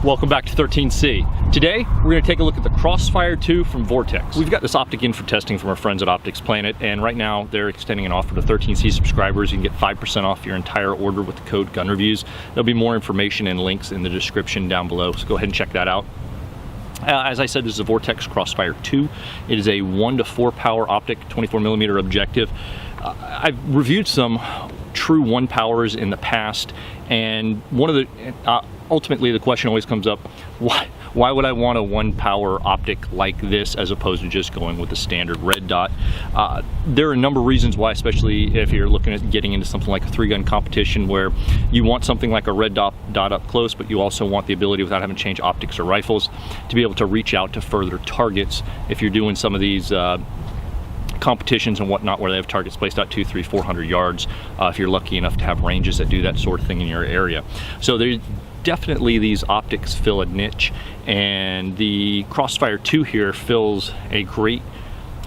Welcome back to 13C. Today, we're going to take a look at the Crossfire II from Vortex. We've got this optic in for testing from our friends at Optics Planet, and right now they're extending an offer to 13C subscribers. You can get 5% off your entire order with the code GUNREVIEWS. There'll be more information and links in the description down below, so go ahead and check that out. As I said, this is a Vortex Crossfire II. It is a 1 to 4 power optic, 24mm objective. I've reviewed some true 1 powers in the past, and one of the ultimately the question always comes up, why would I want a 1 power optic like this as opposed to just going with the standard red dot? There are a number of reasons why, especially if you're looking at getting into something like a 3-gun competition where you want something like a red dot up close, but you also want the ability, without having to change optics or rifles, to be able to reach out to further targets if you're doing some of these competitions and whatnot where they have targets placed out 200, 300, 400 yards, if you're lucky enough to have ranges that do that sort of thing in your area. So definitely these optics fill a niche, and the Crossfire II here fills a great,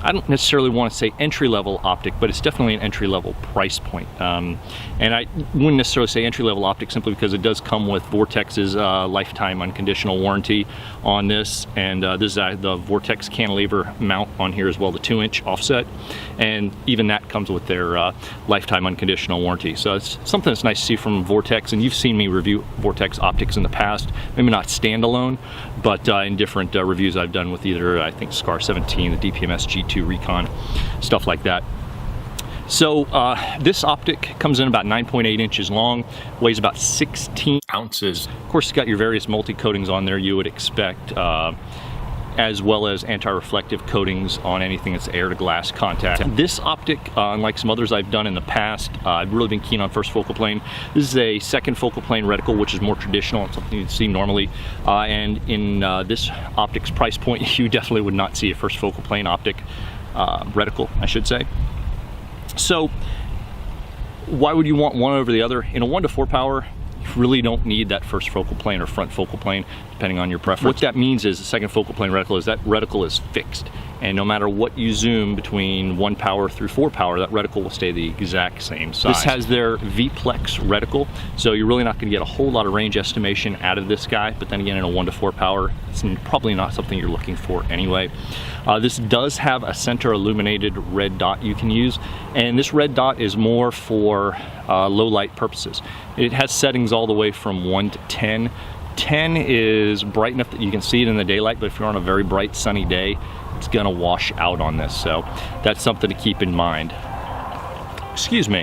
I don't necessarily want to say entry-level optic, but it's definitely an entry-level price point. And I wouldn't necessarily say entry-level optic simply because it does come with Vortex's lifetime unconditional warranty on this, and this is the Vortex cantilever mount on here as well, the 2-inch offset, and even that comes with their lifetime unconditional warranty. So it's something that's nice to see from Vortex, and you've seen me review Vortex optics in the past, maybe not standalone, but in different reviews I've done with either, I think, SCAR 17, the DPMS G2 Recon, stuff like that. So this optic comes in about 9.8 inches long, weighs about 16 ounces. Of course, it's got your various multi-coatings on there you would expect, as well as anti-reflective coatings on anything that's air to glass contact. This optic, unlike some others I've done in the past, I've really been keen on first focal plane. This is a second focal plane reticle, which is more traditional. It's something you'd see normally. And in this optic's price point, you definitely would not see a first focal plane optic reticle, I should say. So why would you want one over the other? In a 1 to 4 power, you really don't need that first focal plane or front focal plane, depending on your preference. What that means is the second focal plane reticle is that reticle is fixed, and no matter what you zoom between 1 power through 4 power, that reticle will stay the exact same size. This has their V-Plex reticle, so you're really not going to get a whole lot of range estimation out of this guy, but then again, in a 1 to 4 power, it's probably not something you're looking for anyway. This does have a center illuminated red dot you can use, and this red dot is more for low light purposes. It has settings all the way from 1 to 10. 10 is bright enough that you can see it in the daylight, but if you're on a very bright sunny day, it's gonna wash out on this, so that's something to keep in mind. Excuse me.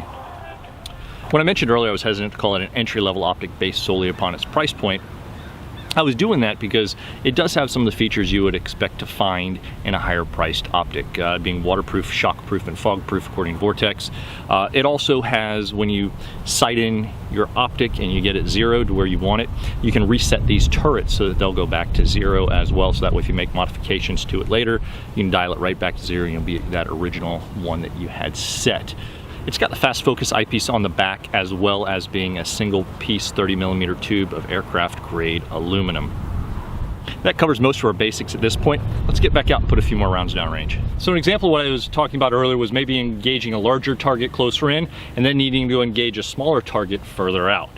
When I mentioned earlier I was hesitant to call it an entry-level optic based solely upon its price point, I was doing that because it does have some of the features you would expect to find in a higher priced optic, being waterproof, shockproof, and fogproof according to Vortex. It also has, when you sight in your optic and you get it zeroed to where you want it, you can reset these turrets so that they'll go back to 0 as well, so that way if you make modifications to it later, you can dial it right back to 0 and you'll be at that original one that you had set. It's got the fast focus eyepiece on the back, as well as being a single piece 30mm tube of aircraft grade aluminum. That covers most of our basics at this point. Let's get back out and put a few more rounds downrange. So an example of what I was talking about earlier was maybe engaging a larger target closer in and then needing to engage a smaller target further out.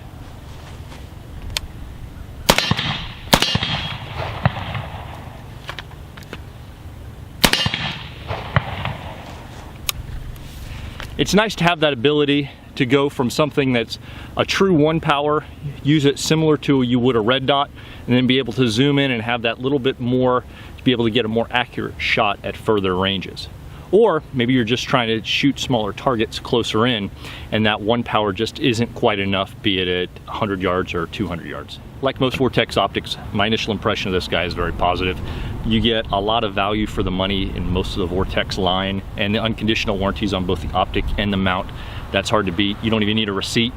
It's nice to have that ability to go from something that's a true 1 power, use it similar to you would a red dot, and then be able to zoom in and have that little bit more to be able to get a more accurate shot at further ranges. Or maybe you're just trying to shoot smaller targets closer in, and that 1 power just isn't quite enough, be it at 100 yards or 200 yards. Like most Vortex optics, my initial impression of this guy is very positive. You get a lot of value for the money in most of the Vortex line, and the unconditional warranties on both the optic and the mount, that's hard to beat. You don't even need a receipt.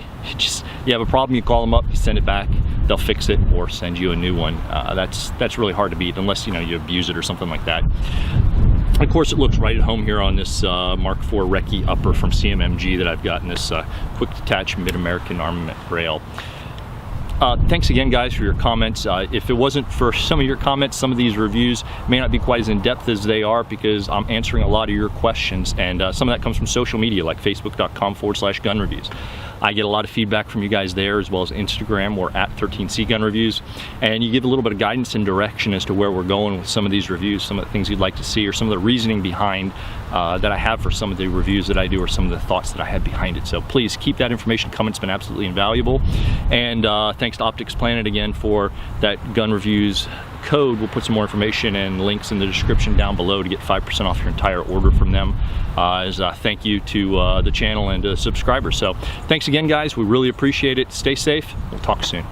You have a problem, you call them up, you send it back, they'll fix it or send you a new one. That's really hard to beat unless you abuse it or something like that. Of course, it looks right at home here on this Mark IV Recce upper from CMMG that I've got in this quick detach Mid-American armament rail. Thanks again, guys, for your comments. If it wasn't for some of your comments, some of these reviews may not be quite as in-depth as they are, because I'm answering a lot of your questions, and some of that comes from social media like facebook.com/gunreviews. I get a lot of feedback from you guys there, as well as Instagram. We're at 13C Gun Reviews, and you give a little bit of guidance and direction as to where we're going with some of these reviews, some of the things you'd like to see, or some of the reasoning behind that I have for some of the reviews that I do, or some of the thoughts that I had behind it. So please keep that information coming. It's been absolutely invaluable. And thanks to Optics Planet again for that gun reviews code. We'll put some more information and links in the description down below to get 5% off your entire order from them, as a thank you to the channel and to subscribers. So thanks again, guys. We really appreciate it. Stay safe. We'll talk soon.